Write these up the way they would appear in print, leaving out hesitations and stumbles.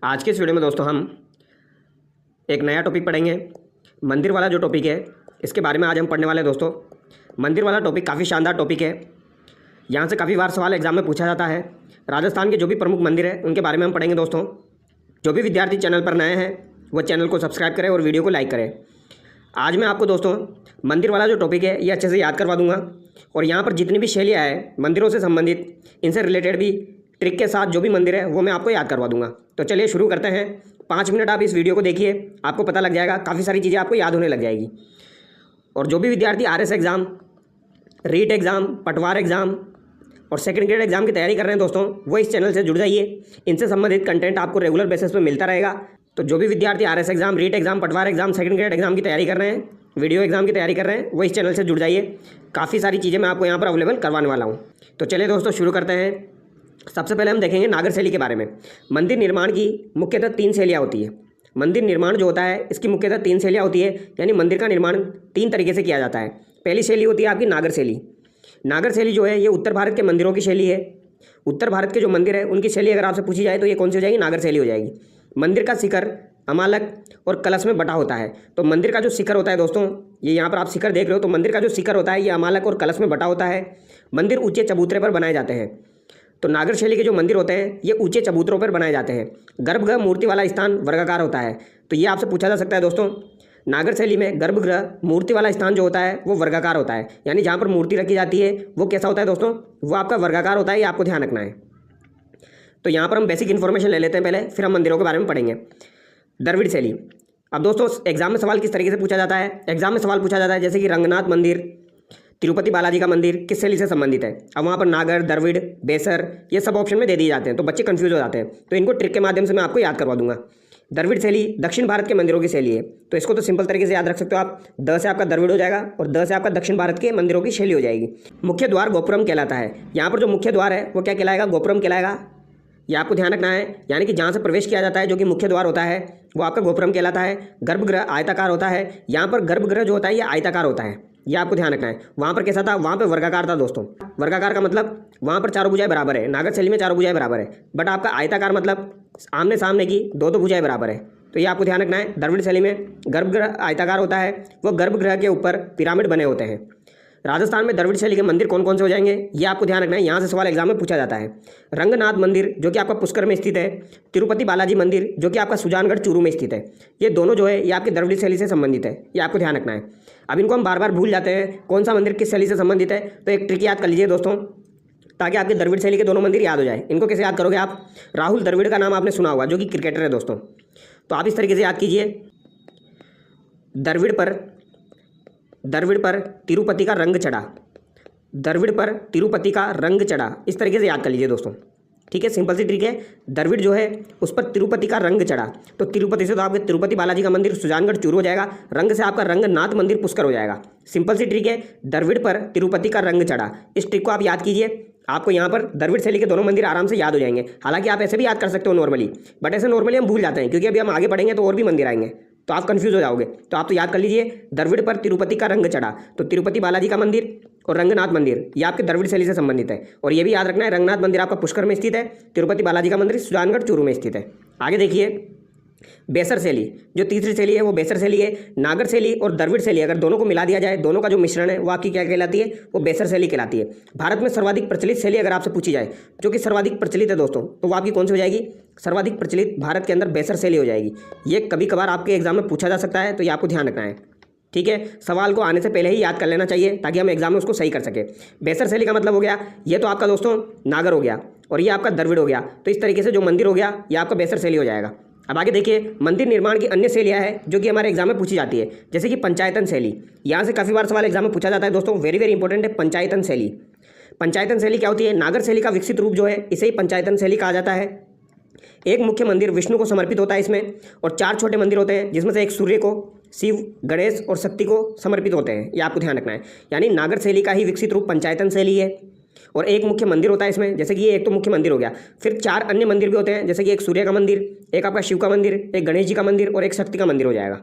आज के इस वीडियो में दोस्तों हम एक नया टॉपिक पढ़ेंगे। मंदिर वाला जो टॉपिक है इसके बारे में आज हम पढ़ने वाले हैं दोस्तों। मंदिर वाला टॉपिक काफ़ी शानदार टॉपिक है। यहाँ से काफ़ी बार सवाल एग्जाम में पूछा जाता है। राजस्थान के जो भी प्रमुख मंदिर है उनके बारे में हम पढ़ेंगे दोस्तों। जो भी विद्यार्थी चैनल पर नए हैं वो चैनल को सब्सक्राइब करें और वीडियो को लाइक करें। आज मैं आपको दोस्तों मंदिर वाला जो टॉपिक है ये अच्छे से याद करवा दूंगा और यहाँ पर जितनी भी शैलियाँ हैं मंदिरों से संबंधित, इनसे रिलेटेड भी ट्रिक के साथ जो भी मंदिर है वो मैं आपको याद करवा दूंगा। तो चलिए शुरू करते हैं। 5 मिनट आप इस वीडियो को देखिए, आपको पता लग जाएगा, काफ़ी सारी चीज़ें आपको याद होने लग जाएगी। और जो भी विद्यार्थी RS एग्ज़ाम, रीट एग्ज़ाम, पटवार एग्ज़ाम और सेकंड ग्रेड एग्ज़ाम की तैयारी कर रहे हैं दोस्तों, वो इस चैनल से जुड़ जाइए। इनसे संबंधित कंटेंट आपको रेगुलर बेसिस पर मिलता रहेगा। तो जो भी विद्यार्थी RS एग्ज़ाम, रीट एग्ज़ाम, पटवार एग्ज़ाम, सेकंड ग्रेड एग्ज़ाम की तैयारी कर रहे हैं, वीडियो एग्ज़ाम की तैयारी कर रहे हैं, वो इस चैनल से जुड़ जाइए। काफ़ी सारी चीज़ें मैं आपको यहाँ पर अवेलेबल करवाने वाला हूँ। तो चलिए दोस्तों शुरू करते हैं। सबसे पहले हम देखेंगे नागर शैली के बारे में। मंदिर निर्माण की मुख्यतः 3 शैलियाँ होती है। मंदिर निर्माण जो होता है इसकी मुख्यतः 3 शैलियाँ होती है, यानी मंदिर का निर्माण 3 तरीके से किया जाता है। पहली शैली होती है आपकी नागर शैली। नागर शैली जो है ये उत्तर भारत के मंदिरों की शैली है। उत्तर भारत के जो मंदिर है उनकी शैली अगर आपसे पूछी जाए तो ये कौन सी हो जाएगी? नागर शैली हो जाएगी। मंदिर का शिखर, अमालक और कलश में बटा होता है। तो मंदिर का जो शिखर होता है दोस्तों, ये यहाँ पर आप शिखर देख रहे हो, तो मंदिर का जो शिखर होता है ये अमालक और कलश में बटा होता है। मंदिर ऊंचे चबूतरे पर बनाए जाते हैं। तो नागर शैली के जो मंदिर होते हैं ये ऊंचे चबूतरों पर बनाए जाते हैं। गर्भगृह मूर्ति वाला स्थान वर्गाकार होता है। तो ये आपसे पूछा जा सकता है दोस्तों, नागर शैली में गर्भगृह मूर्ति वाला स्थान जो होता है वो वर्गाकार होता है, यानी जहाँ पर मूर्ति रखी जाती है वो कैसा होता है दोस्तों? वो आपका वर्गाकार होता है, ये आपको ध्यान रखना है। तो यहाँ पर हम बेसिक इन्फॉर्मेशन ले लेते हैं पहले, फिर हम मंदिरों के बारे में पढ़ेंगे। द्रविड़ शैली। अब दोस्तों एग्जाम में सवाल किस तरीके से पूछा जाता है? एग्जाम में सवाल पूछा जाता है जैसे कि रंगनाथ मंदिर, तिरुपति बालाजी का मंदिर किस शैली से संबंधित है। अब वहाँ पर नागर, द्रविड़, बेसर ये सब ऑप्शन में दे दिए जाते हैं, तो बच्चे कंफ्यूज हो जाते हैं। तो इनको ट्रिक के माध्यम से मैं आपको याद करवा दूंगा। द्रविड़ शैली दक्षिण भारत के मंदिरों की शैली है। तो इसको तो सिंपल तरीके से याद रख सकते हो आप। द से आपका द्रविड़ हो जाएगा और द से आपका दक्षिण भारत के मंदिरों की शैली हो जाएगी। मुख्य द्वार गोपुरम कहलाता है। यहाँ पर जो मुख्य द्वार है वो क्या कहलाएगा? गोपुरम कहलाएगा। ये आपको ध्यान रखना है, यानी कि जहाँ से प्रवेश किया जाता है जो कि मुख्य द्वार होता है वो आपका गोपुरम कहलाता है। गर्भगृह आयताकार होता है। यहाँ पर गर्भगृह जो होता है ये आयताकार होता है, ये आपको ध्यान रखना है। वहाँ पर कैसा था? वहाँ पर वर्गाकार था दोस्तों। वर्गाकार का मतलब वहाँ पर चारों भुजाएं बराबर है। नागर शैली में चारों भुजाएं बराबर है, बट आपका आयताकार मतलब आमने सामने की दो भुजाएं बराबर है। तो ये आपको ध्यान रखना है। द्रविड़ शैली में गर्भगृह आयताकार होता है, वो गर्भगृह के ऊपर पिरामिड बने होते हैं। राजस्थान में द्रविड़ शैली के मंदिर कौन कौन से हो जाएंगे ये आपको ध्यान रखना है, यहाँ से सवाल एग्जाम में पूछा जाता है। रंगनाथ मंदिर जो कि आपका पुष्कर में स्थित है, तिरुपति बालाजी मंदिर जो कि आपका सुजानगढ़ चूरू में स्थित है, ये दोनों जो है ये आपकी द्रविड़ शैली से संबंधित है, ये आपको ध्यान रखना है। अब इनको हम बार बार भूल जाते हैं कौन सा मंदिर किस शैली से संबंधित है, तो एक ट्रिक याद कर लीजिए दोस्तों ताकि आपके द्रविड़ शैली के दोनों मंदिर याद हो जाए। इनको कैसे याद करोगे आप? राहुल द्रविड़ का नाम आपने सुना होगा जो कि क्रिकेटर है दोस्तों, तो आप इस तरीके से याद कीजिए। द्रविड़ पर तिरुपति का रंग चढ़ा, द्रविड़ पर तिरुपति का रंग चढ़ा, इस तरीके से याद कर लीजिए दोस्तों। ठीक है, सिंपल सी ट्रिक है। द्रविड़ जो है उस पर तिरुपति का रंग चढ़ा, तो तिरुपति से तो आपके तिरुपति बालाजी का मंदिर सुजानगढ़ चूरू हो जाएगा। रंग से आपका रंगनाथ मंदिर पुष्कर हो जाएगा। सिंपल सी ट्रिक है, द्रविड़ पर तिरुपति का रंग चढ़ा। इस ट्रिक को आप याद कीजिए, आपको यहाँ पर द्रविड़ शैली के दोनों मंदिर आराम से याद हो जाएंगे। हालांकि आप ऐसे भी याद कर सकते हो नॉर्मली, बट ऐसे नॉर्मली हम भूल जाते हैं क्योंकि अभी हम आगे पढ़ेंगे तो और भी मंदिर आएंगे, तो आप कंफ्यूज हो जाओगे। तो आप तो याद कर लीजिए, द्रविड़ पर तिरुपति का रंग चढ़ा, तो तिरुपति बालाजी का मंदिर और रंगनाथ मंदिर ये आपके द्रविड़ शैली से संबंधित है। और ये भी याद रखना है, रंगनाथ मंदिर आपका पुष्कर में स्थित है, तिरुपति बालाजी का मंदिर सुजानगढ़ चूरू में स्थित है। आगे देखिए बेसर शैली, जो तीसरी शैली है वो बेसर शैली है। नागर शैली और द्रविड़ शैली अगर दोनों को मिला दिया जाए, दोनों का जो मिश्रण है वो आपकी क्या कहलाती है? वो बेसर शैली कहलाती है। भारत में सर्वाधिक प्रचलित शैली अगर आपसे पूछी जाए, जो कि सर्वाधिक प्रचलित है दोस्तों, तो वो आपकी कौन सी हो जाएगी? सर्वाधिक प्रचलित भारत के अंदर बेसर शैली हो जाएगी। ये कभी कभार आपके एग्जाम में पूछा जा सकता है, तो ये आपको ध्यान रखना है। ठीक है, सवाल को आने से पहले ही याद कर लेना चाहिए ताकि हम एग्जाम में उसको सही कर सके। बेसर शैली का मतलब हो गया, ये तो आपका दोस्तों नागर हो गया और ये आपका द्रविड़ हो गया। तो इस तरीके से जो मंदिर हो गया ये आपका बेसर शैली हो जाएगा। अब आगे देखिए, मंदिर निर्माण की अन्य शैलियाँ हैं जो कि हमारे एग्जाम में पूछी जाती है, जैसे कि पंचायतन शैली। यहाँ से काफ़ी बार सवाल एग्जाम में पूछा जाता है दोस्तों, वेरी वेरी इंपॉर्टेंट है पंचायतन शैली। पंचायतन शैली क्या होती है? नागर शैली का विकसित रूप जो है इसे ही पंचायतन शैली कहा जाता है। एक मुख्य मंदिर विष्णु को समर्पित होता है इसमें, और 4 छोटे मंदिर होते हैं जिसमें से एक सूर्य को, शिव, गणेश और शक्ति को समर्पित होते हैं, ये आपको ध्यान रखना है। यानी नागर शैली का ही विकसित रूप पंचायतन शैली है। और एक मुख्य मंदिर होता है इसमें, जैसे कि ये एक तो मुख्य मंदिर हो गया, फिर 4 अन्य मंदिर भी होते हैं, जैसे कि एक सूर्य का मंदिर, एक आपका शिव का मंदिर, एक गणेश जी का मंदिर और एक शक्ति का मंदिर हो जाएगा।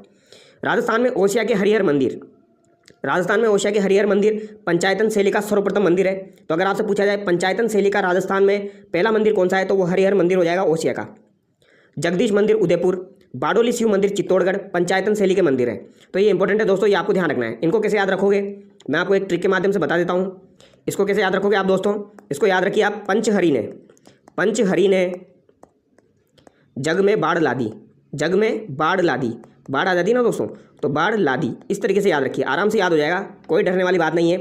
राजस्थान में ओसिया के हरिहर मंदिर, राजस्थान में ओसिया के हरिहर मंदिर पंचायतन शैली का सर्वप्रथम मंदिर है। तो अगर आपसे पूछा जाए पंचायतन शैली का राजस्थान में पहला मंदिर कौन सा है, तो वो हरिहर मंदिर हो जाएगा ओसिया का। जगदीश मंदिर उदयपुर, बाडोली शिव मंदिर चित्तौड़गढ़ पंचायतन शैली के मंदिर हैं। तो ये इंपॉर्टेंट है दोस्तों, ये आपको ध्यान रखना है। इनको कैसे याद रखोगे, मैं आपको एक ट्रिक के माध्यम से बता देता हूँ। इसको कैसे याद रखोगे आप दोस्तों, इसको याद रखिए आप, पंचहरी ने जग में बाढ़ ला दी, जग में बाढ़ ला दी, बाढ़ आ जाती ना दोस्तों, तो बाढ़ ला दी, इस तरीके से याद रखिए, आराम से याद हो जाएगा, कोई डरने वाली बात नहीं है।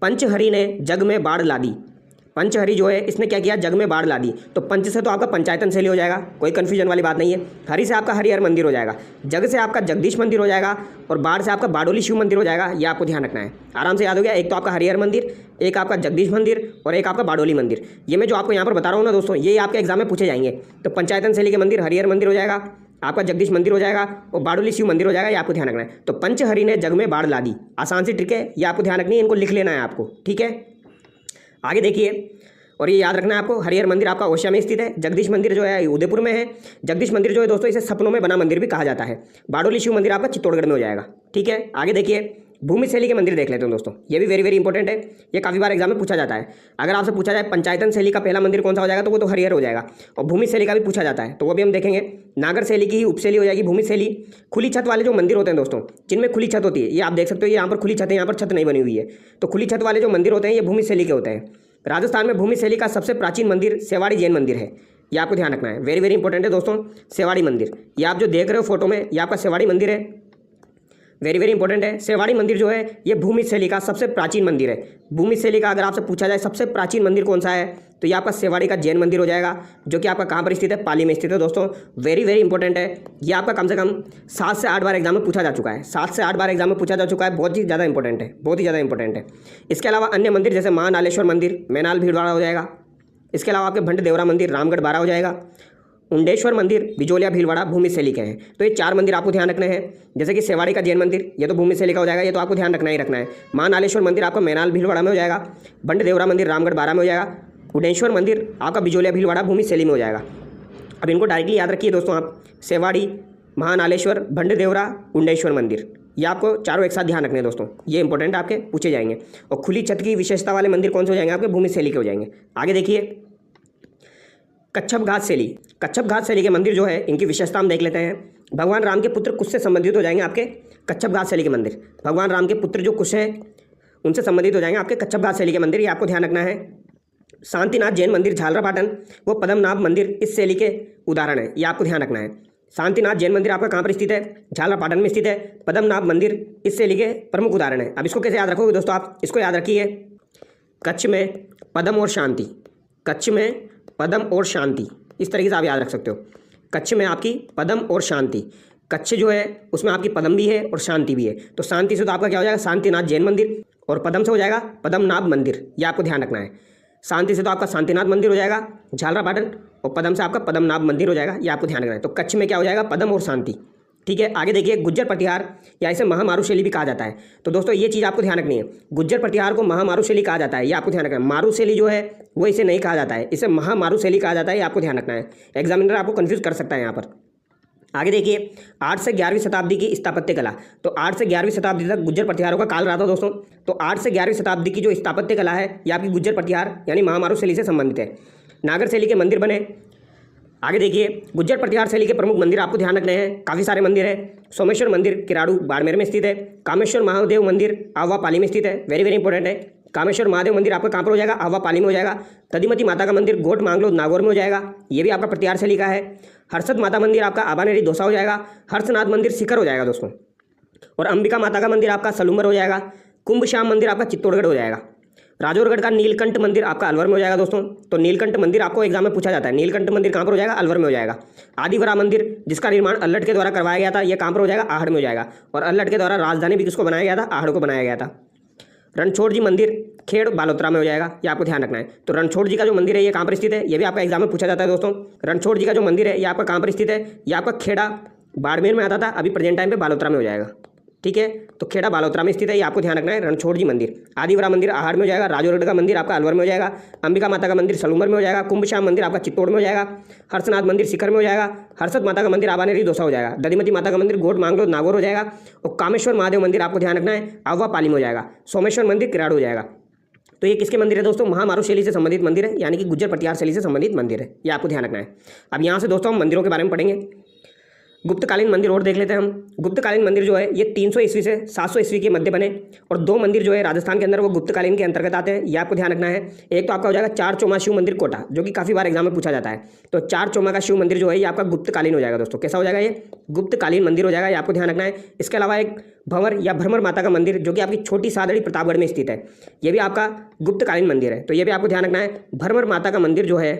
पंचहरी ने जग में बाढ़ ला दी, पंचहरी जो है इसने क्या किया, जग में बाढ़ ला दी। तो पंच से तो आपका पंचायतन शैली हो जाएगा, कोई कन्फ्यूजन वाली बात नहीं है। हरि से आपका हरिहर मंदिर हो जाएगा, जग से आपका जगदीश मंदिर हो जाएगा, और बाढ़ से आपका बाडोली शिव मंदिर हो जाएगा। ये आपको ध्यान रखना है, आराम से याद हो गया। एक तो आपका हरिहर मंदिर, एक आपका जगदीश मंदिर, और एक आपका बाडोली मंदिर। ये मैं जो आपको यहाँ पर बता रहा हूँ ना दोस्तों, ये आपके एग्जाम में पूछे जाएंगे। तो पंचायतन शैली के मंदिर हरिहर मंदिर हो जाएगा, आपका जगदीश मंदिर हो जाएगा, और बाडोली शिव मंदिर हो जाएगा। ये आपको ध्यान रखना है। तो पंचहरि ने जग में बाढ़ ला दी, आसान सी ट्रिक है, ये आपको ध्यान रखनी है, इनको लिख लेना है आपको, ठीक है। आगे देखिए, और ये याद रखना है आपको, हरिहर मंदिर आपका ओशिया में स्थित है, जगदीश मंदिर जो है उदयपुर में है, जगदीश मंदिर जो है दोस्तों इसे सपनों में बना मंदिर भी कहा जाता है, बाडोली शिव मंदिर आपका चित्तौड़गढ़ में हो जाएगा, ठीक है। आगे देखिए, भूमि शैली के मंदिर देख लेते हैं दोस्तों, ये भी वेरी वेरी इंपॉर्टेंट है, ये काफ़ी बार एग्जाम में पूछा जाता है। अगर आपसे पूछा जाए पंचायतन शैली का पहला मंदिर कौन सा हो जाएगा, तो वो तो हरिहर हो जाएगा। और भूमि शैली का भी पूछा जाता है, तो वो भी हम देखेंगे। नागर शैली की ही उपशैली हो जाएगी भूमि शैली। खुली छत वाले जो मंदिर होते हैं दोस्तों, जिनमें खुली छत होती है, ये आप देख सकते हो, ये यहाँ पर खुली छत है, यहाँ पर छत नहीं बनी हुई है। तो खुली छत वाले जो मंदिर होते हैं ये भूमि शैली के होते हैं। राजस्थान में भूमि शैली का सबसे प्राचीन मंदिर सेवाड़ी जैन मंदिर है, ये आपको ध्यान रखना है, वेरी वेरी इंपॉर्टेंट है दोस्तों। सेवाड़ी मंदिर, ये आप जो देख रहे हो फोटो में, ये आपका सेवाड़ी मंदिर है, वेरी वेरी इंपॉर्टेंट है। सेवाड़ी मंदिर जो है ये भूमि शैली का सबसे प्राचीन मंदिर है। भूमि शैली का अगर आपसे पूछा जाए सबसे प्राचीन मंदिर कौन सा है, तो ये आपका सेवाड़ी का जैन मंदिर हो जाएगा, जो कि आपका कहाँ पर स्थित है, पाली में स्थित है दोस्तों। वेरी वेरी इंपॉर्टेंट है, ये आपका कम से कम 7 से 8 बार एग्जाम में पूछा जा चुका है, 7 से 8 बार एग्जाम में पूछा जा चुका है, बहुत ही ज़्यादा इंपॉर्टेंट है, बहुत ही ज़्यादा इंपॉर्टेंट है। इसके अलावा अन्य मंदिर जैसे महानालेश्वर मंदिर मैनाल भीलवाड़ा हो जाएगा। इसके अलावा आपके भंड देवरा मंदिर रामगढ़ बारा हो जाएगा। उंडेश्वर मंदिर बिजोलिया भीलवाड़ा भूमि शैली के हैं। तो ये 4 मंदिर आपको ध्यान रखने हैं। जैसे कि सेवाड़ी का जैन मंदिर, ये तो भूमि शैली का हो जाएगा, ये तो आपको ध्यान रखना ही रखना है। महानालेश्वर मंदिर आपका मैनाल भीलवाड़ा में हो जाएगा। भंड देवरा मंदिर रामगढ़ बारा में हो जाएगा। उंडेश्वर मंदिर आपका बिजोलिया भीलवाड़ा भूमि शैली में हो जाएगा। अब इनको डायरेक्टली याद रखिए दोस्तों आप, सेवाड़ी, महानालेश्वर, भंड देवरा, उंडेश्वर मंदिर, ये आपको चारों एक साथ ध्यान रखने हैं दोस्तों, ये इंपॉर्टेंट आपके पूछे जाएंगे। और खुली छत की विशेषता वाले मंदिर कौन से हो जाएंगे आपके, भूमि शैली के हो जाएंगे। आगे देखिए, कच्छप घाट शैली, कच्छप घाट शैली के मंदिर जो है इनकी विशेषता हम देख लेते हैं। भगवान राम के पुत्र कुश से संबंधित हो जाएंगे आपके कच्छप घाट शैली के मंदिर। भगवान राम के पुत्र जो कुश है उनसे संबंधित हो जाएंगे आपके कच्छप घाट शैली के मंदिर, ये आपको ध्यान रखना है। शांतिनाथ जैन मंदिर झालरापाटन व पद्मनाभ मंदिर इस शैली के उदाहरण है, ये आपको ध्यान रखना है। शांतिनाथ जैन मंदिर आपका कहाँ पर स्थित है, झालरापाटन में स्थित है। पद्मनाभ मंदिर इस शैली के प्रमुख उदाहरण है। अब इसको कैसे याद रखोगे दोस्तों आप, इसको याद रखिए, कच्छ में पद्म और शांति, कच्छ में पद्म और शांति, इस तरीके से आप याद रख सकते हो। कच्छ में आपकी पद्म और शांति, कच्छ जो है उसमें आपकी पद्म भी है और शांति भी है। तो शांति से तो आपका क्या हो जाएगा, शांतिनाथ जैन मंदिर, और पद्म से हो जाएगा पद्मनाभ मंदिर, ये आपको ध्यान रखना है। शांति से तो आपका शांतिनाथ मंदिर हो जाएगा झालरापाटन, और पद्म से आपका पद्मनाभ मंदिर हो जाएगा, ये आपको ध्यान रखना है। तो कच्छ में क्या हो जाएगा, पद्म और शांति, ठीक है। आगे देखिए, गुज्जर प्रतिहार या इसे महामारू शैली भी कहा जाता है। तो दोस्तों ये चीज़ आपको ध्यान रखनी है, गुज्जर प्रतिहार को महामारू शैली कहा जाता है, ये आपको ध्यान रखना है। मारू शैली जो है वो इसे नहीं कहा जाता है, इसे महामारू शैली कहा जाता है, ये आपको ध्यान रखना है। एग्जामिनर आपको कंफ्यूज कर सकता है यहाँ पर। आगे देखिए, 8 से 11वीं शताब्दी की स्थापत्य कला। तो 8 से 11वीं शताब्दी तक गुज्जर प्रतिहारों का काल रहा था दोस्तों। तो 8 से 11वीं शताब्दी की जो स्थापत्य कला है ये आपकी गुज्जर प्रतिहार यानी महामारू शैली से संबंधित है। नागर शैली के मंदिर बने। आगे देखिए, गुज्जर प्रतिहार शैली के प्रमुख मंदिर आपको ध्यान रखने हैं, काफ़ी सारे मंदिर है। सोमेश्वर मंदिर किराड़ू बाड़मेर में स्थित है। कामेश्वर महादेव मंदिर आवा पाली में स्थित है, वेरी वेरी इंपॉर्टेंट है। कामेश्वर महादेव मंदिर आपका कहाँ पर हो जाएगा, आवा पाली में हो जाएगा। तदिमती माता का मंदिर गोट मांगलो नागौर में हो जाएगा, ये भी आपका प्रतिहार शैली का है। हर्षद माता मंदिर आपका आबानेरी दौसा हो जाएगा। हर्षनाथ मंदिर सीकर हो जाएगा दोस्तों। और अंबिका माता का मंदिर आपका सलूमर हो जाएगा। कुंभ श्याम मंदिर आपका चित्तौड़गढ़ हो जाएगा। राजौरगढ़ का नीलकंठ मंदिर आपका अलवर में हो जाएगा दोस्तों। तो नीलकंठ मंदिर आपको एग्जाम में पूछा जाता है, नीलकंठ मंदिर कहाँ पर हो जाएगा, अलवर में हो जाएगा। आदिवरा मंदिर जिसका निर्माण अल्लट के द्वारा करवाया गया था, यह कहाँ पर हो जाएगा, आहड़ में हो जाएगा। और अल्लट के द्वारा राजधानी भी किसको बनाया गया था, आहड़ को बनाया गया था। रणछोड़ जी मंदिर खेड़ बालोतरा में हो जाएगा, ये आपको ध्यान रखना है। तो रणछोड़ जी का जो मंदिर है ये कहाँ पर स्थित है, ये भी आपका एग्जाम में पूछा जाता है दोस्तों। रणछोड़ जी का जो मंदिर है ये आपका कहाँ पर स्थित है, ये आपका खेड़ा बाड़मेर में आता था, अभी प्रेजेंट टाइम पे बालोतरा में हो जाएगा, ठीक है। तो खेड़ा बालोतरा में स्थित है, ये आपको ध्यान रखना है। रणछोड़ जी मंदिर, आदिवरा मंदिर आहड़ में हो जाएगा। राजौरगढ़ का मंदिर आपका अलवर में हो जाएगा। अंबिका माता का मंदिर सलूमर में हो जाएगा। कुंभ श्याम मंदिर आपका चित्तौड़ में हो जाएगा। हर्षनाथ मंदिर सीकर में हो जाएगा। हर्षद माता का मंदिर आबानेरी दौसा हो जाएगा। दधिमती माता का मंदिर गोट मांगलो नागौर हो जाएगा। और कामेश्वर महादेव मंदिर आपको ध्यान रखना है, आवा पाली में हो जाएगा। सोमेश्वर मंदिर किराड़ू हो जाएगा। तो ये किसके मंदिर है दोस्तों? महामारू शैली से संबंधित मंदिर है, यानी कि गुज्जर पटियार शैली से संबंधित मंदिर है। ये आपको ध्यान रखना है। अब यहाँ से दोस्तों हम मंदिरों के बारे में पढ़ेंगे। गुप्तकालीन मंदिर और देख लेते हैं हम। गुप्तकालीन मंदिर जो है ये 300 ईस्वी से 700 ईस्वी के मध्य बने, और 2 मंदिर जो है राजस्थान के अंदर वो गुप्तकालीन के अंतर्गत आते हैं। ये आपको ध्यान रखना है। एक तो आपका हो जाएगा चार चौमा शिव मंदिर कोटा, जो कि काफ़ी बार एग्जाम में पूछा जाता है। तो चार चौमा का शिव मंदिर जो है ये आपका गुप्तकालीन हो जाएगा दोस्तों। कैसा हो जाएगा? ये गुप्तकालीन मंदिर हो जाएगा, ये आपको ध्यान रखना है। इसके अलावा एक भंवर या भ्रमर माता का मंदिर जो कि आपकी छोटी सादड़ी प्रतापगढ़ में स्थित है, ये भी आपका गुप्तकालीन मंदिर है। तो ये भी आपको ध्यान रखना है। भ्रमर माता का मंदिर जो है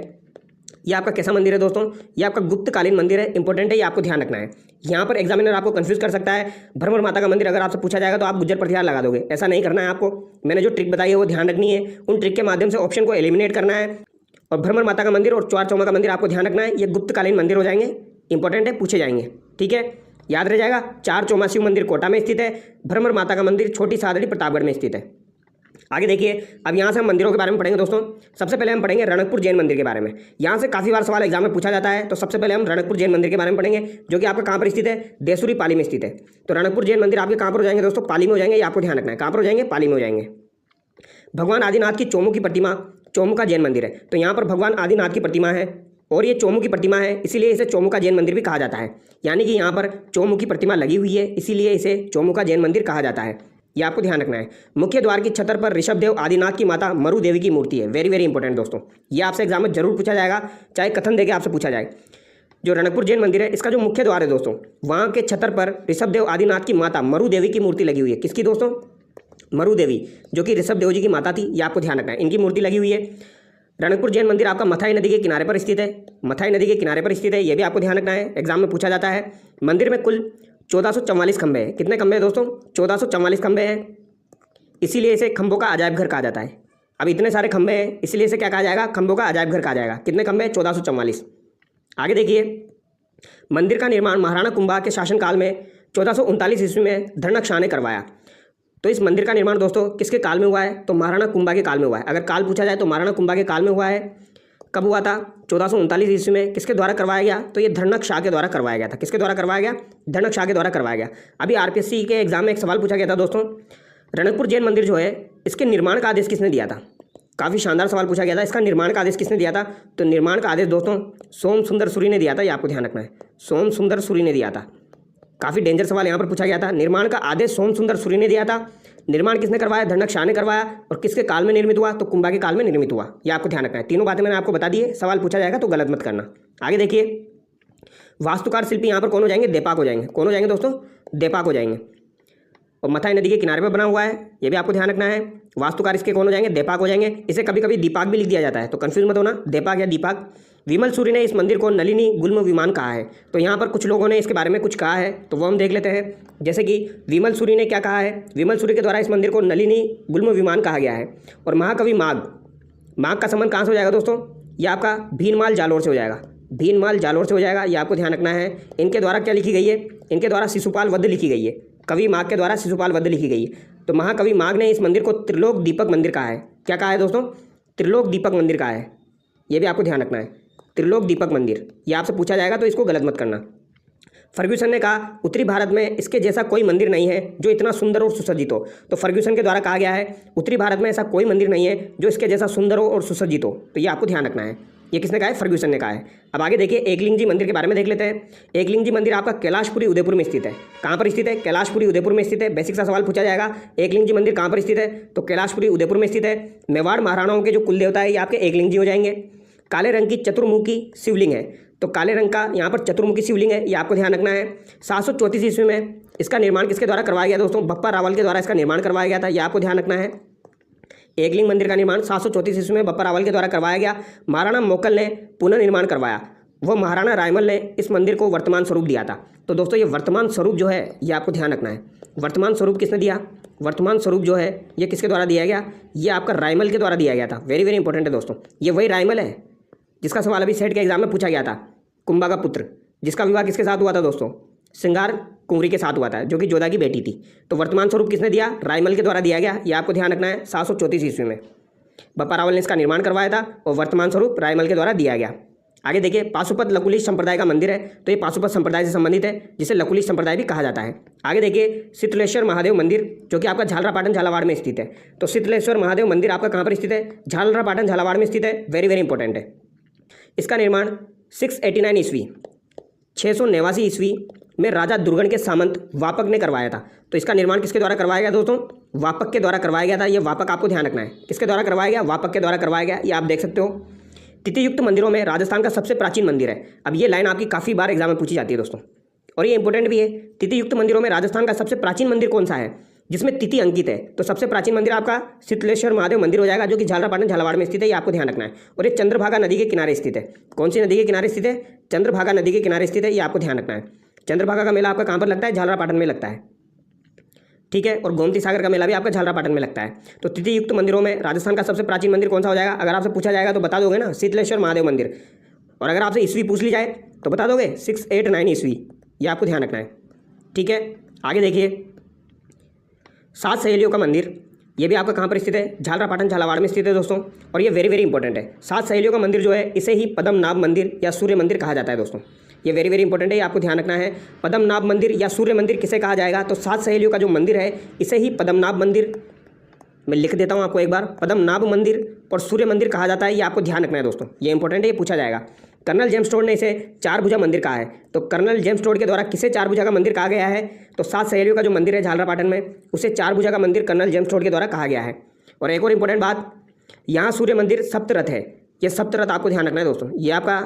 ये आपका कैसा मंदिर है दोस्तों? ये आपका गुप्तकालीन मंदिर है। इंपॉर्टेंट है, ये आपको ध्यान रखना है। यहाँ पर एग्जामिनर आपको कंफ्यूज कर सकता है। भ्रमर माता का मंदिर अगर आपसे पूछा जाएगा तो आप गुज्जर पटियार लगा दोगे, ऐसा नहीं करना है आपको। मैंने जो ट्रिक बताई है वो ध्यान रखनी है, उन ट्रिक के माध्यम से ऑप्शन को एलिमिनेट करना है। और भ्रमर माता का मंदिर और चार चौमा का मंदिर आपको ध्यान रखना है, ये गुप्तकालीन मंदिर हो जाएंगे। इंपॉर्टेंट है, पूछे जाएंगे, ठीक है, याद रह जाएगा। चार चौमा शिव मंदिर कोटा में स्थित है, भ्रमर माता का मंदिर छोटी सादड़ी प्रतापगढ़ में स्थित है। आगे देखिए, अब यहाँ से हम मंदिरों के बारे में पढ़ेंगे दोस्तों। सबसे पहले हम पढ़ेंगे रणकपुर जैन मंदिर के बारे में। यहाँ से काफ़ी बार सवाल एग्जाम में पूछा जाता है। तो सबसे पहले हम रणकपुर जैन मंदिर के बारे में पढ़ेंगे, जो कि आपका कहाँ पर स्थित है? देसूरी पाली में स्थित है। तो रणकपुर जैन मंदिर आपके कहाँ पर हो जाएंगे दोस्तों? पाली में हो जाएंगे, ये आपको ध्यान रखना है। कहाँ पर हो जाएंगे? पाली में हो जाएंगे। भगवान आदिनाथ की चोमू की प्रतिमा, चोमू का जैन मंदिर है। तो यहाँ पर भगवान आदिनाथ की प्रतिमा है और ये चोमू की प्रतिमा है, इसीलिए इसे चोमू का जैन मंदिर भी कहा जाता है। यानी कि यहाँ पर चोमू की प्रतिमा लगी हुई है, इसीलिए इसे चोमू का जैन मंदिर कहा जाता है। ये आपको ध्यान रखना है। मुख्य द्वार की छतर पर ऋषभदेव आदिनाथ की माता मरु देवी की मूर्ति है। वेरी वेरी इंपॉर्टेंट दोस्तों, ये आपसे एग्जाम में जरूर पूछा जाएगा, चाहे कथन देके आपसे पूछा जाए। जो रणकपुर जैन मंदिर है इसका जो मुख्य द्वार है दोस्तों, वहाँ के छतर पर ऋषभदेव आदिनाथ की माता मरु देवी की मूर्ति लगी हुई है। किसकी दोस्तों? मरु देवी, जो कि ऋषभदेव जी की माता थी। ये आपको ध्यान रखना है, इनकी मूर्ति लगी हुई है। रणकपुर जैन मंदिर आपका मथाई नदी के किनारे पर स्थित है। मथाई नदी के किनारे पर स्थित है, ये भी आपको ध्यान रखना है, एग्जाम में पूछा जाता है। मंदिर में कुल 1444 खंभे हैं। कितने खंभे हैं दोस्तों? 1444 खंभे हैं, इसीलिए इसे खंभों का अजायब घर कहा जाता है। अब इतने सारे खंभे हैं, इसलिए इसे क्या कहा जाएगा? खंभों का अजायब घर कहा जाएगा। कितने खंभे? 1444। आगे देखिए, मंदिर का निर्माण महाराणा कुंभा के शासनकाल में 1439 ईस्वी में धनक शाह ने करवाया। तो इस मंदिर का निर्माण दोस्तों किसके काल में हुआ है? तो महाराणा कुंभा के काल में हुआ है। अगर काल पूछा जाए तो महाराणा कुंभा के काल में हुआ है। कब हुआ था? 1439 ईस्वी में। किसके द्वारा करवाया गया? तो ये धनक शाह के द्वारा करवाया गया था। किसके द्वारा करवाया गया? धनक शाह के द्वारा करवाया गया। अभी आरपीएससी के एग्जाम में एक सवाल पूछा गया था दोस्तों, रणकपुर जैन मंदिर जो है इसके निर्माण का आदेश किसने दिया था? काफ़ी शानदार सवाल पूछा गया था। इसका निर्माण का आदेश किसने दिया था? तो निर्माण का आदेश दोस्तों सोम सुंदर सूरी ने दिया था। ये आपको ध्यान रखना है, सोम सुंदर सूरी ने दिया था। काफ़ी डेंजर सवाल यहाँ पर पूछा गया था। निर्माण का आदेश सोम सुंदर सूरी ने दिया था। निर्माण किसने करवाया? धनक शाह ने करवाया। और किसके काल में निर्मित हुआ? तो कुंभा के काल में निर्मित हुआ। ये आपको ध्यान रखना है। तीनों बातें मैंने आपको बता दी है, सवाल पूछा जाएगा तो गलत मत करना। आगे देखिए, वास्तुकार शिल्पी यहाँ पर कौन हो जाएंगे? देपाक हो जाएंगे। कौन हो जाएंगे दोस्तों? देपाक हो जाएंगे। और मथाई नदी के किनारे पर बना हुआ है, ये भी आपको ध्यान रखना है। वास्तुकार इसके कौन हो जाएंगे? देपाक हो जाएंगे। इसे कभी कभी दीपाक भी लिख दिया जाता है, तो कंफ्यूज मत होना, देपाक या दीपाक। विमल सूरी ने इस मंदिर को नलिनी गुल्म विमान कहा है। तो यहाँ पर कुछ लोगों ने इसके बारे में कुछ कहा है, तो वो हम देख लेते हैं। जैसे कि विमल सूरी ने क्या कहा है? विमल सूरी के द्वारा इस मंदिर को नलिनी गुल्म विमान कहा गया है। और महाकवि माघ, माघ का संबंध कहाँ से हो जाएगा दोस्तों? ये आपका भीनमाल जालोर से हो जाएगा। भीनमाल जालोर से हो जाएगा, ये आपको ध्यान रखना है। इनके द्वारा क्या लिखी गई है? इनके द्वारा शिशुपाल वध लिखी गई है। कवि माघ के द्वारा शिशुपाल वध लिखी गई है। तो महाकवि माघ ने इस मंदिर को त्रिलोक दीपक मंदिर कहा है। क्या कहा है दोस्तों? त्रिलोक दीपक मंदिर कहा है। ये भी आपको ध्यान रखना है, त्रिलोक दीपक मंदिर। ये आपसे पूछा जाएगा तो इसको गलत मत करना। फर्ग्यूसन ने कहा उत्तरी भारत में इसके जैसा कोई मंदिर नहीं है जो इतना सुंदर और सुसज्जित हो। तो फर्ग्यूसन के द्वारा कहा गया है उत्तरी भारत में ऐसा कोई मंदिर नहीं है जो इसके जैसा सुंदर हो और सुसज्जित हो। तो ये आपको ध्यान रखना है। ये किसने कहा है? फर्ग्यूसन ने कहा है। अब आगे देखिए, एकलिंग जी मंदिर के बारे में देख लेते हैं। एकलिंग जी मंदिर आपका कैलाशपुरी उदयपुर में स्थित है। कहाँ पर स्थित है? कैलाशपुरी उदयपुर में स्थित है। बेसिक सा सवाल पूछा जाएगा, एकलिंग जी मंदिर कहाँ पर स्थित है? तो कैलाशपुरी उदयपुर में स्थित है। मेवाड़ महाराणाओं के जो कुल देवता है ये आपके एकलिंग जी हो जाएंगे। काले रंग की चतुर्मुखी शिवलिंग है। तो काले रंग का यहाँ पर चतुर्मुखी शिवलिंग है, ये आपको ध्यान रखना है। 734 ईस्वी में इसका निर्माण किसके द्वारा करवाया गया दोस्तों? बप्पा रावल के द्वारा इसका निर्माण करवाया गया था। ये आपको ध्यान रखना है। एकलिंग मंदिर का निर्माण 734 ईस्वी में बप्पा रावल के द्वारा करवाया गया। महाराणा मोकल ने पुनर्निर्माण करवाया। वह महाराणा रायमल ने इस मंदिर को वर्तमान स्वरूप दिया था। तो दोस्तों ये वर्तमान स्वरूप जो है ये आपको ध्यान रखना है। वर्तमान स्वरूप किसने दिया? वर्तमान स्वरूप जो है ये किसके द्वारा दिया गया? ये आपका रायमल के द्वारा दिया गया था। वेरी वेरी इंपॉर्टेंट है दोस्तों, ये वही रायमल है जिसका सवाल अभी सेट के एग्जाम में पूछा गया था। कुंभा का पुत्र, जिसका विवाह किसके साथ हुआ था दोस्तों? श्रृंगार कुंवरी के साथ हुआ था, जो कि जोधा की बेटी थी। तो वर्तमान स्वरूप किसने दिया? रायमल के द्वारा दिया गया। ये आपको ध्यान रखना है। 734 ईस्वी में बप्पा रावल ने इसका निर्माण करवाया था और वर्तमान स्वरूप रायमल के द्वारा दिया गया। आगे देखिए, पाशुपत लकुलिश संप्रदाय का मंदिर है, तो ये पाशुपत संप्रदाय से संबंधित है, जिसे लकुलिश संप्रदाय भी कहा जाता है। आगे देखिए, शीतलेश्वर महादेव मंदिर, जो कि आपका झालरापाटन झालावाड़ में स्थित है। तो शीतलेश्वर महादेव मंदिर आपका कहाँ पर स्थित है? झालरापाटन झालावाड़ में स्थित है। वेरी वेरी इंपॉर्टेंट है। इसका निर्माण 689 ईस्वी 689 ईस्वी में राजा दुर्गन के सामंत वापक ने करवाया था। तो इसका निर्माण किसके द्वारा करवाया गया दोस्तों? वापक के द्वारा करवाया गया था। ये वापक आपको ध्यान रखना है, किसके द्वारा करवाया गया? वापक के द्वारा करवाया गया। ये आप देख सकते हो। तिथियुक्त मंदिरों में राजस्थान का सबसे प्राचीन मंदिर है। अब ये लाइन आपकी काफ़ी बार एग्जाम में पूछी जाती है दोस्तों, और ये इंपॉर्टेंट भी है। तिथियुक्त मंदिरों में राजस्थान का सबसे प्राचीन मंदिर कौन सा है जिसमें तिथि अंकित है? तो सबसे प्राचीन मंदिर आपका शीतलेश्वर महादेव मंदिर हो जाएगा, जो कि झालरापाटन झालावाड़ में स्थित है। ये आपको ध्यान रखना है। और ये चंद्रभागा नदी के किनारे स्थित है। कौन सी नदी के किनारे स्थित है? चंद्रभागा नदी के किनारे स्थित है। ये आपको ध्यान रखना है। चंद्रभागा का मेला आपका कहाँ पर लगता है? झालरापाटन में लगता है, ठीक है। और गोमती सागर का मेला भी आपका झालरापाटन में लगता है। तो तिथियुक्त मंदिरों में राजस्थान का सबसे प्राचीन मंदिर कौन सा हो जाएगा? अगर आपसे पूछा जाएगा तो बता दोगे ना, शीतलेश्वर महादेव मंदिर। और अगर आपसे ईस्वी पूछ ली जाए तो बता दोगे 689 ईस्वी। ये आपको ध्यान रखना है, ठीक है। आगे देखिए, 7 सहेलियों का मंदिर, ये भी आपका कहाँ पर स्थित है? झालरापाटन झालावाड़ में स्थित है दोस्तों। और ये वेरी वेरी इंपॉर्टेंट है। 7 सहेलियों का मंदिर जो है, इसे ही पद्मनाभ मंदिर या सूर्य मंदिर कहा जाता है दोस्तों। ये वेरी वेरी इंपॉर्टेंट है, ये आपको ध्यान रखना है। पद्मनाभ मंदिर या सूर्य मंदिर किसे कहा जाएगा? तो 7 सहेलियों का जो मंदिर है, इसे ही पद्मनाभ मंदिर, मैं लिख देता हूँ आपको एक बार, पद्मनाभ मंदिर और सूर्य मंदिर कहा जाता है। ये आपको ध्यान रखना है दोस्तों, ये इंपॉर्टेंट है, ये पूछा जाएगा। कर्नल जेम्स टोड ने इसे 4 भुजा मंदिर कहा है। तो कर्नल जेम्स टोड के द्वारा किसे 4 भुजा का मंदिर कहा गया है? तो 7 सहेलियों का जो मंदिर है झालरापाटन में, उसे 4 भुजा का मंदिर कर्नल जेम्स टोड के द्वारा कहा गया है। और एक और इंपॉर्टेंट बात, यहाँ सूर्य मंदिर सप्तरथ है। ये सप्तरथ आपको ध्यान रखना है दोस्तों, ये आपका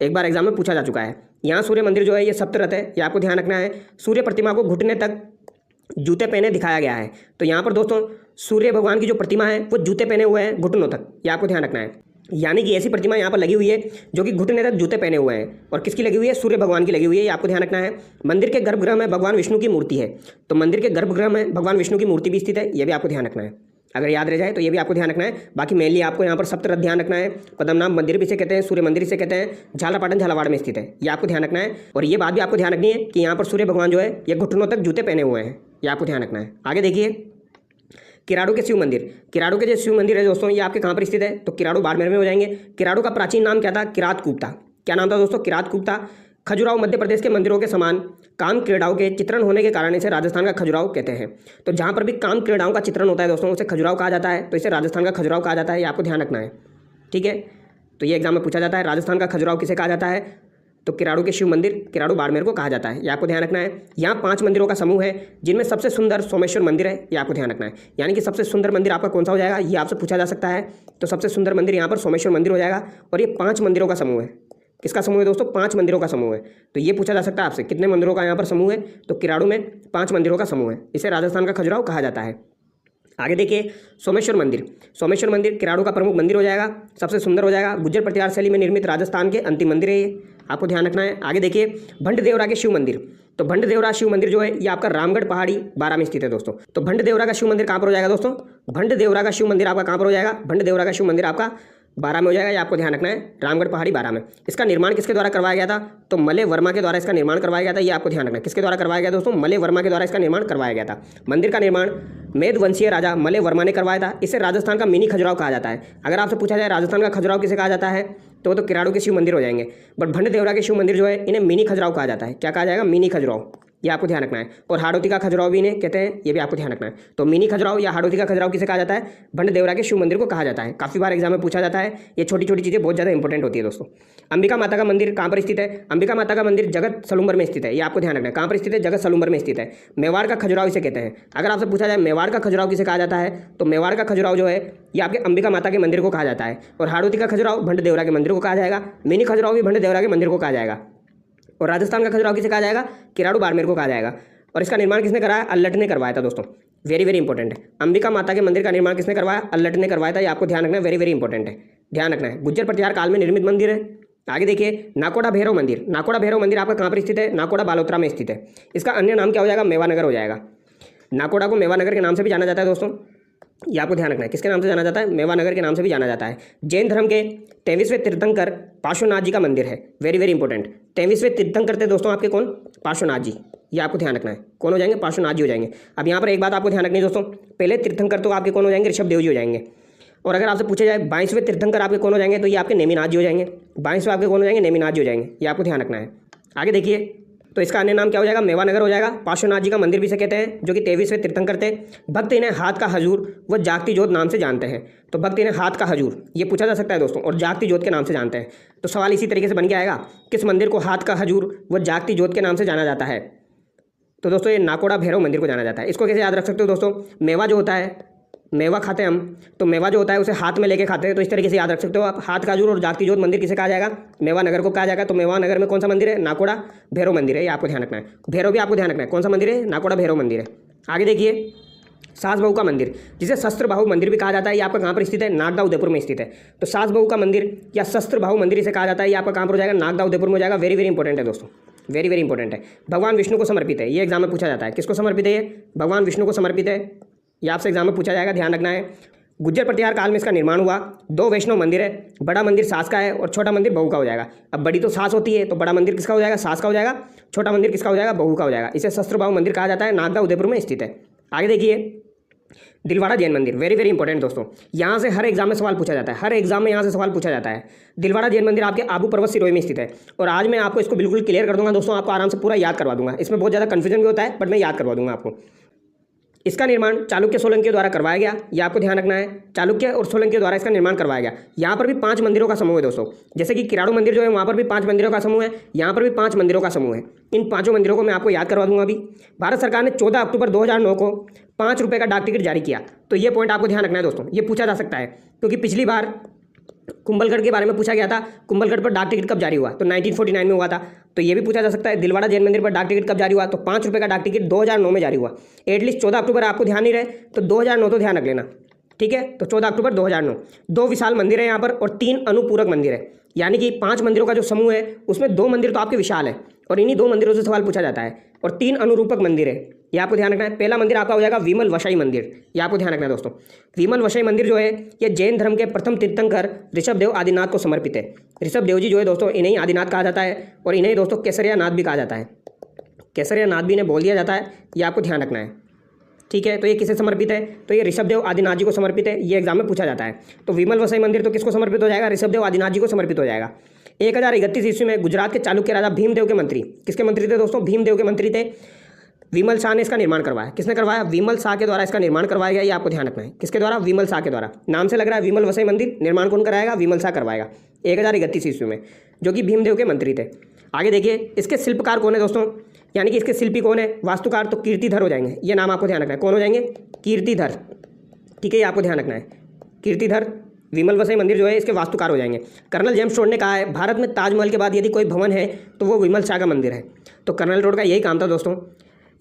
एक बार एग्जाम में पूछा जा चुका है। यहाँ सूर्य मंदिर जो है ये सप्तरथ है, ये आपको ध्यान रखना है। सूर्य प्रतिमा को घुटने तक जूते पहने दिखाया गया है। तो यहाँ पर दोस्तों सूर्य भगवान की जो प्रतिमा है वो जूते पहने हुए हैं घुटनों तक, ये आपको ध्यान रखना है। यानी कि ऐसी प्रतिमा यहाँ पर लगी हुई है जो कि घुटने तक जूते पहने हुए हैं। और किसकी लगी हुई है? सूर्य भगवान की लगी हुई है, ये आपको ध्यान रखना है। मंदिर के गर्भगृह में भगवान विष्णु की मूर्ति है। तो मंदिर के गर्भगृह में भगवान विष्णु की मूर्ति भी स्थित है, ये भी आपको ध्यान रखना है। अगर याद रह जाए तो ये भी आपको ध्यान रखना है। बाकी मेनली आपको यहाँ पर सप्तरथ ध्यान रखना है। पद्मनाभ मंदिर भी से कहते हैं, सूर्य मंदिर से कहते हैं, झालरापाटन झालावाड़ में स्थित है, ये आपको ध्यान रखना है। और ये बात भी आपको ध्यान रखनी है कि यहाँ पर सूर्य भगवान जो है ये घुटनों तक जूते पहने हुए हैं, ये आपको ध्यान रखना है। आगे देखिए, किराड़ू के शिव मंदिर। किराड़ू के जो शिव मंदिर है दोस्तों, ये आपके कहाँ पर स्थित है? तो किराड़ू बाड़मेर में हो जाएंगे। किराड़ू का प्राचीन नाम क्या था? किरातकूप था। क्या नाम था दोस्तों? किरातकूप था। खजुराहो मध्य प्रदेश के मंदिरों के समान काम क्रीड़ाओं के चित्रण होने के कारण इसे राजस्थान का खजुराहो कहते हैं। तो जहाँ पर भी काम क्रीड़ाओं का चित्रण होता है दोस्तों, उसे खजुराहो कहा जाता है। तो इसे राजस्थान का खजुराहो कहा जाता है, ये आपको ध्यान रखना है, ठीक है। तो ये एग्जाम में पूछा जाता है, राजस्थान का खजुराहो किसे कहा जाता है? तो किराड़ू के शिव मंदिर किराड़ू बाड़मेर को कहा जाता है, ये आपको ध्यान रखना है। यहाँ 5 मंदिरों का समूह है, जिनमें सबसे सुंदर सोमेश्वर मंदिर है, ये आपको ध्यान रखना है। यानी कि सबसे सुंदर मंदिर आपका कौन सा हो जाएगा, ये आपसे पूछा जा सकता है। तो सबसे सुंदर मंदिर यहाँ पर सोमेश्वर मंदिर हो जाएगा। और ये 5 मंदिरों का समूह है। किसका समूह है दोस्तों? 5 मंदिरों का समूह है। तो ये पूछा जा सकता है आपसे, कितने मंदिरों का यहाँ पर समूह है? तो किराड़ू में 5 मंदिरों का समूह है, इसे राजस्थान का खजुराहो कहा जाता है। आगे देखिए, सोमेश्वर मंदिर। सोमेश्वर मंदिर किराड़ू का प्रमुख मंदिर हो जाएगा, सबसे सुंदर हो जाएगा। गुज्जर प्रतिहार शैली में निर्मित राजस्थान के अंतिम मंदिर है, ये आपको ध्यान रखना है। आगे देखिए, भंड-देवरा के शिव मंदिर। तो भंड-देवरा शिव मंदिर जो है ये आपका रामगढ़ पहाड़ी 12 में स्थित है दोस्तों। तो भंड-देवरा का शिव मंदिर कहाँ पर हो जाएगा दोस्तों? भंड-देवरा का शिव मंदिर आपका कहाँ पर हो जाएगा? भंड-देवरा का शिव मंदिर आपका 12 में हो जाएगा, ये आपको ध्यान रखना है। रामगढ़ पहाड़ी 12 में। इसका निर्माण किसके द्वारा करवाया गया था? तो मलय वर्मा के द्वारा इसका निर्माण करवाया गया था, ये आपको ध्यान रखना है। किसके द्वारा करवाया गया दोस्तों? मलय वर्मा के द्वारा इसका निर्माण करवाया गया था। मंदिर का निर्माण मेदवंशीय राजा मलय वर्मा ने करवाया था। इसे राजस्थान का मिनी खजुराहो कहा जाता है। अगर आपसे पूछा जाए राजस्थान का खजुराहो किसे कहा जाता है, तो किराड़ू के शिव मंदिर हो जाएंगे। बट भंड-देवरा के शिव मंदिर जो है इन्हें मिनी खजुराहो कहा जाता है। क्या कहा जाएगा? मिनी खजुराहो, ये आपको ध्यान रखना है। और हाड़ौती का खजुराहो भी इन्हें कहते हैं, ये भी आपको ध्यान रखना है। तो मिनी खजुराहो या हाड़ौती का खजुराहो किसे कहा जाता है? भंड-देवरा के शिव मंदिर को कहा जाता है। काफ़ी बार एग्जाम में पूछा जाता है, ये छोटी छोटी चीज़ें बहुत ज़्यादा इंपॉर्टेंट होती है दोस्तों। अंबिका माता का मंदिर कहाँ पर स्थित है? अंबिका माता का मंदिर जगत सलूम्बर में स्थित है, ये आपको ध्यान रखना है। कहाँ पर स्थित है? जगत सलूम्बर में स्थित है। मेवाड़ का खजुराहो इसे कहते हैं। अगर आपसे पूछा जाए मेवाड़ का खजुराहो किसे कहा जाता है, तो मेवाड़ का खजुराहो जो है ये आपके अंबिका माता के मंदिर को कहा जाता है। और हाड़ौती का खजुराहो भंड-देवरा के मंदिर को कहा जाएगा। मिनी खजुराहो भी भंड-देवरा के मंदिर को कहा जाएगा। और राजस्थान का खजुराहो किसे कहा जाएगा? किराड़ू बाड़मेर को कहा जाएगा। और इसका निर्माण किसने कराया? अल्लट ने करवाया था दोस्तों, वेरी वेरी इंपॉर्टेंट है। अंबिका माता के मंदिर का निर्माण किसने करवाया? अल्लट ने करवाया था, ये आपको ध्यान रखना है, वेरी वेरी इंपॉर्टेंट है, ध्यान रखना है। गुज्जर प्रतिहार काल में निर्मित मंदिर है। आगे देखिए, नाकोड़ा भैरव मंदिर। नाकोड़ा भैरव मंदिर आपका कहाँ पर स्थित है? नाकोड़ा बालोतरा में स्थित है। इसका अन्य नाम क्या हो जाएगा? मेवानगर हो जाएगा। नाकोड़ा को मेवानगर के नाम से भी जाना जाता है दोस्तों, ये आपको ध्यान रखना है। किसके नाम से जाना जाता है? मेवानगर के नाम से भी जाना जाता है। जैन धर्म के 23वें तीर्थंकर पार्श्वनाथ जी का मंदिर है, वेरी वेरी इंपॉर्टेंट। 23वें तीर्थंकर थे दोस्तों आपके कौन? पार्श्वनाथ जी, ये आपको ध्यान रखना है। कौन हो जाएंगे? पार्श्वनाथ जी हो जाएंगे। अब यहाँ पर एक बात आपको ध्यान रखनी है दोस्तों, पहले तीर्थंकर तो आपके कौन हो जाएंगे? ऋषभदेव जी हो जाएंगे। और अगर आपसे पूछा जाए 22वें तीर्थंकर आपके कौन हो जाएंगे, तो ये आपके नेमिनाथ जी हो जाएंगे। 22वें आपके कौन हो जाएंगे, नेमिनाथ जी हो जाएंगे। ये आपको ध्यान रखना है। आगे देखिए, तो इसका अन्य नाम क्या हो जाएगा, मेवानगर हो जाएगा। पार्श्वनाथ जी का मंदिर भी इसे कहते हैं, जो कि 23वें तीर्थंकर थे। भक्त इन्हें हाथ का हजूर व जागती जोत नाम से जानते हैं। तो भक्त इन्हें हाथ का हजूर ये पूछा जा सकता है दोस्तों, और जागती जोत के नाम से जानते हैं। तो सवाल इसी तरीके से बन के आएगा, किस मंदिर को हाथ का हजूर व जागती जोत के नाम से जाना जाता है। तो दोस्तों ये नाकोड़ा भैरव मंदिर को जाना जाता है। इसको कैसे याद रख सकते हो दोस्तों, मेवा जो होता है, मेवा खाते हैं हम, तो मेवा जो होता है उसे हाथ में लेके खाते हैं। तो इस तरीके से याद रख सकते हो आप। हाथ का हजूर और जागती जोत मंदिर किसे कहा जाएगा, मेवा नगर को कहा जाएगा। तो मेवा नगर में कौन सा मंदिर है, नाकोड़ा भैरव मंदिर है। ये आपको ध्यान रखना है। भैरव भी आपको ध्यान रखना है, कौन सा मंदिर है, नाकोड़ा भैरव मंदिर है। आगे देखिए, सास बहू का मंदिर, जिसे शस्त्र बाहु मंदिर भी कहा जाता है, ये आपका कहाँ पर स्थित है, नागदा उदयपुर में स्थित है। तो सास बहू का मंदिर या शस्त्र बाहु मंदिर इसे कहा जाता है। ये आपका कहाँ पर हो जाएगा, नागदा उदयपुर में हो जाएगा। वेरी वेरी इंपॉर्टेंट है दोस्तों, वेरी वेरी इंपॉर्टेंट है। भगवान विष्णु को समर्पित है, ये एग्जाम में पूछा जाता है। किसको समर्पित है ये, भगवान विष्णु को समर्पित है। ये आपसे एग्जाम में पूछा जाएगा, ध्यान रखना है। गुज्जर प्रतिहार काल में इसका निर्माण हुआ। 2 वैष्णव मंदिर है, बड़ा मंदिर सास का है और छोटा मंदिर बहू का हो जाएगा। अब बड़ी तो सास होती है, तो बड़ा मंदिर किसका हो जाएगा, सास का हो जाएगा। छोटा मंदिर किसका हो जाएगा, बहू का हो जाएगा। इसे शस्त्र बाहु मंदिर कहा जाता है, नागदा उदयपुर में स्थित है। आगे देखिए, दिलवाड़ा जैन मंदिर, वेरी वेरी इंपॉर्टेंट दोस्तों। यहाँ से हर एग्जाम में सवाल पूछा जाता है, हर एग्जाम में यहाँ से सवाल पूछा जाता है। दिलवाड़ा जैन मंदिर आपके आबू पर्वत सिरोही में स्थित है। और आज मैं आपको इसको बिल्कुल क्लियर कर दूंगा दोस्तों, आपको आराम से पूरा याद करवा दूंगा। इसमें बहुत ज़्यादा कन्फ्यूजन भी होता है, बट मैं याद करवा दूंगा आपको। इसका निर्माण चालुक्य सोलंकियों द्वारा करवाया गया, ये आपको ध्यान रखना है। चालुक्य और सोलंकियों द्वारा इसका निर्माण करवाया गया। यहाँ पर भी 5 मंदिरों का समूह है दोस्तों। जैसे कि किराड़ू मंदिर जो है, वहाँ पर भी 5 मंदिरों का समूह है, यहाँ पर भी 5 मंदिरों का समूह है। इन 5 मंदिरों को मैं आपको याद करवा दूंगा अभी। भारत सरकार ने 14 अक्टूबर 2009 को 5 रुपये का डाक टिकट जारी किया। तो ये पॉइंट आपको ध्यान रखना है दोस्तों, ये पूछा जा सकता है, क्योंकि पिछली बार कुंभलगढ़ के बारे में पूछा गया था। कुंभलगढ़ पर डाक टिकट कब जारी हुआ, तो 1949 में हुआ था। तो ये भी पूछा जा सकता है, दिलवाड़ा जैन मंदिर पर डाक टिकट कब जारी हुआ, तो 5 रुपये का डाक टिकट 2009 में जारी हुआ। एटलीस्ट 14 अक्टूबर आपको ध्यान नहीं रहे तो 2009 तो ध्यान रख लेना, ठीक है। तो 14 अक्टूबर 2009। 2 विशाल मंदिर है यहाँ पर और 3 अनुपूरक मंदिर है। यानी कि 5 मंदिरों का जो समूह है उसमें 2 मंदिर तो आपके विशाल है और इन्हीं 2 मंदिरों से सवाल पूछा जाता है, और 3 अनुरूपक मंदिर है। ये आपको ध्यान रखना है। पहला मंदिर आपका हो जाएगा विमल वशाई मंदिर, ये आपको ध्यान रखना है दोस्तों। विमल वशाई मंदिर जो है ये जैन धर्म के प्रथम तीर्थंकर ऋषभदेव आदिनाथ को समर्पित है। ऋषभदेव जी जो है दोस्तों, इन्हें ही आदिनाथ कहा जाता है और इन्हें दोस्तों केसरिया नाथ भी कहा जाता है। केसरिया नाथ भी इन्हें बोल दिया जाता है, ये आपको ध्यान रखना है, ठीक है। तो ये किसे समर्पित है, तो ये ऋषभदेव आदिनाथ जी को समर्पित है। ये एग्जाम में पूछा जाता है। तो विमल वसाई मंदिर तो किसको समर्पित हो जाएगा, ऋषभदेव आदिनाथ जी को समर्पित हो जाएगा। 1031 ईस्वी में गुजरात के चालुक्य राजा भीमदेव के मंत्री, किसके मंत्री थे दोस्तों, भीमदेव के मंत्री थे, विमल शाह ने इसका निर्माण करवाया। किसने करवाया, विमल शाह के द्वारा इसका निर्माण करवाया गया। ये आपको ध्यान रखना है, किसके द्वारा, विमल शाह के द्वारा। नाम से लग रहा है विमल वसाई मंदिर, निर्माण कौन कराएगा, विमल शाह करवाएगा 1031 ईस्वी में, जो कि भीमदेव के मंत्री थे। आगे देखिए, इसके शिल्पकार कौन है दोस्तों, यानी कि इसके शिल्पी कौन है, वास्तुकार, तो कीर्तिधर हो जाएंगे। ये नाम आपको ध्यान रखना है, कौन हो जाएंगे, कीर्तिधर, ठीक है। ये आपको ध्यान रखना है, कीर्तिधर विमल वसाई मंदिर जो है इसके वास्तुकार हो जाएंगे। कर्नल जेम्स टोड ने कहा है, भारत में ताजमहल के बाद यदि कोई भवन है तो वो विमल शाह का मंदिर है। तो कर्नल टोड का यही काम था दोस्तों,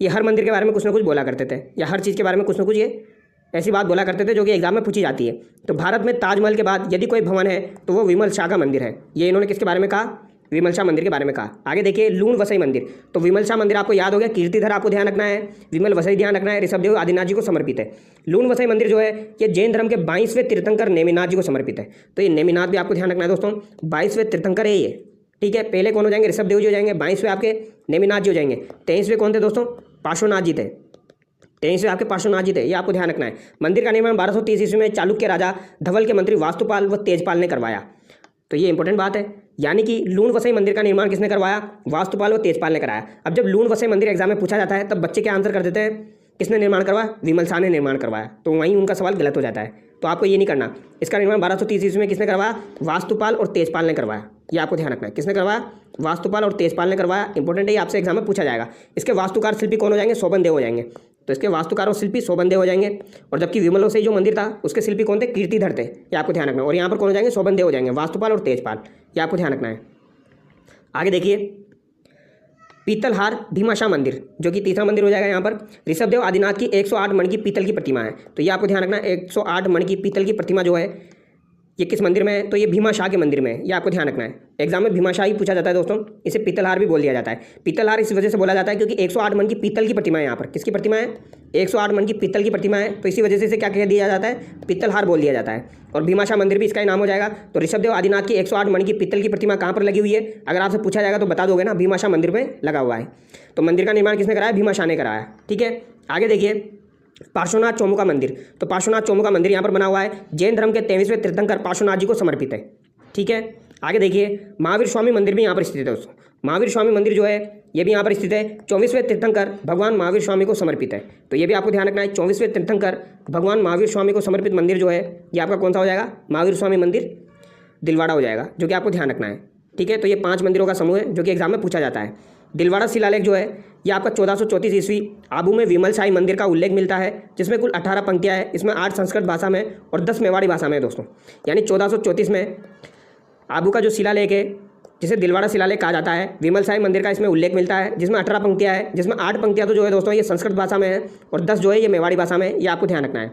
ये हर मंदिर के बारे में कुछ ना कुछ बोला करते थे, या हर चीज़ के बारे में कुछ ना कुछ ये ऐसी बात बोला करते थे जो कि एग्जाम में पूछी जाती है। तो भारत में ताजमहल के बाद यदि कोई भवन है तो वो विमल शाह का मंदिर है। ये इन्होंने किसके बारे में कहा, विमल शाह मंदिर के बारे में कहा। आगे देखिए, लूण वसई मंदिर, तो विमल शाह मंदिर आपको याद हो गया, कीर्तिधर आपको ध्यान रखना है, विमल वसई ध्यान रखना है, ऋषभदेव आदिनाथ जी को समर्पित है। लूण वसई मंदिर जो है ये जैन धर्म के 22वें तीर्थंकर नेमिनाथ जी को समर्पित है। तो ये नेमिनाथ भी आपको ध्यान रखना है दोस्तों, 22वें तीर्थंकर है ये, ठीक है। पहले कौन हो जाएंगे, ऋषभदेव जी हो जाएंगे, 22वें आपके नेमिनाथ जी हो जाएंगे। 23वें कौन थे दोस्तों, पार्श्वनाथ जी थे, 23वें आपके पार्श्वनाथ जी थे। ये आपको ध्यान रखना है। मंदिर का निर्माण 1230 ईस्वी में चालुक्य राजा धवल के मंत्री वास्तुपाल व तेजपाल ने करवाया। तो ये इंपॉर्टेंट बात है, यानी कि लूण वसई मंदिर का निर्माण किसने करवाया, वास्तुपाल व तेजपाल ने कराया। अब जब लूण वसई मंदिर एग्जाम में पूछा जाता है तब बच्चे क्या आंसर कर देते हैं, किसने निर्माण करवाया, विमल शाह ने निर्माण करवाया, तो वहीं उनका सवाल गलत हो जाता है। तो आपको ये नहीं करना। इसका निर्माण 1230 ईस्वी में किसने करवाया, वास्तुपाल और तेजपाल ने करवाया। ये आपको ध्यान रखना है, किसने करवाया, वास्तुपाल और तेजपाल ने करवाया। इंपॉर्टेंट है, ये आपसे एग्जाम में पूछा जाएगा। इसके वास्तुकार शिल्पी कौन हो जाएंगे, शोभनदेव हो जाएंगे। तो इसके वास्तुकार और शिल्पी शोभनदेव हो जाएंगे। और जबकि विमल वसई जो मंदिर था उसके शिल्पी कौन थे, कीर्तिधर थे। ये आपको ध्यान रखना है। और यहाँ पर कौन हो जाएंगे, शोभनदेव हो जाएंगे, वास्तुपाल और तेजपाल। ये आपको ध्यान रखना है। आगे देखिए, पीतलहार भीमाशाह मंदिर, जो कि तीसरा मंदिर हो जाएगा। यहाँ पर ऋषभदेव आदिनाथ की 108 मण की पीतल की प्रतिमा है। तो ये आपको ध्यान रखना है, 108 मण की पीतल की प्रतिमा जो है ये किस मंदिर में है, तो ये भीमाशाह के मंदिर में है। ये आपको ध्यान रखना है, एग्जाम में भीमाशाह ही पूछा जाता है दोस्तों। इसे पीतलहार भी बोल दिया जाता है। पीतलहार इस वजह से बोला जाता है क्योंकि 108 मण की पीतल की प्रतिमा है। यहाँ पर किसकी प्रतिमा है, 108 मण की पीतल की प्रतिमा है। तो इसी वजह से इसे क्या कह दिया जाता है, पीतलहार बोल दिया जाता है। और भीमाशाह मंदिर भी इसका ही नाम हो जाएगा। तो ऋषभदेव आदिनाथ की 108 मण की पीतल की प्रतिमा कहाँ पर लगी हुई है, अगर आपसे पूछा जाएगा तो बता दोगे ना, भीमाशाह मंदिर में लगा हुआ है। तो मंदिर का निर्माण किसने कराया, भीमाशाह ने कराया, ठीक है। आगे देखिए, पार्श्वनाथ चौमुखा मंदिर, तो पार्श्वनाथ चौमुखा मंदिर यहाँ पर बना हुआ है, जैन धर्म के 23वें तीर्थंकर पार्श्वनाथ जी को समर्पित है। ठीक है, आगे देखिए महावीर स्वामी मंदिर भी यहाँ पर स्थित है दोस्तों। महावीर स्वामी मंदिर जो है ये भी यहाँ पर स्थित है, 24वें तीर्थंकर भगवान महावीर स्वामी को समर्पित है। तो ये भी आपको ध्यान रखना है, 24वें तीर्थंकर भगवान महावीर स्वामी को समर्पित मंदिर जो है ये आपका कौन सा हो जाएगा, महावीर स्वामी मंदिर दिलवाड़ा हो जाएगा, जो कि आपको ध्यान रखना है। ठीक है, तो ये 5 मंदिरों का समूह है जो कि एग्जाम में पूछा जाता है। दिलवाड़ा शिलालेख जो है ये आपका 1434 ईस्वी आबू में विमल शाही मंदिर का उल्लेख मिलता है, जिसमें कुल 18 पंक्तियाँ हैं। इसमें 8 संस्कृत भाषा में और 10 मेवाड़ी भाषा में है दोस्तों। यानी 1434 में आबू का जो शिलालेख है, जिसे दिलवाड़ा शिलालेख कहा जाता है, विमल शाही मंदिर का इसमें उल्लेख मिलता है, जिसमें 18 पंक्तियाँ हैं, जिसमें 8 पंक्तियाँ तो जो है दोस्तों ये संस्कृत भाषा में है और 10 जो है ये मेवाड़ी भाषा में है। ये आपको ध्यान रखना है।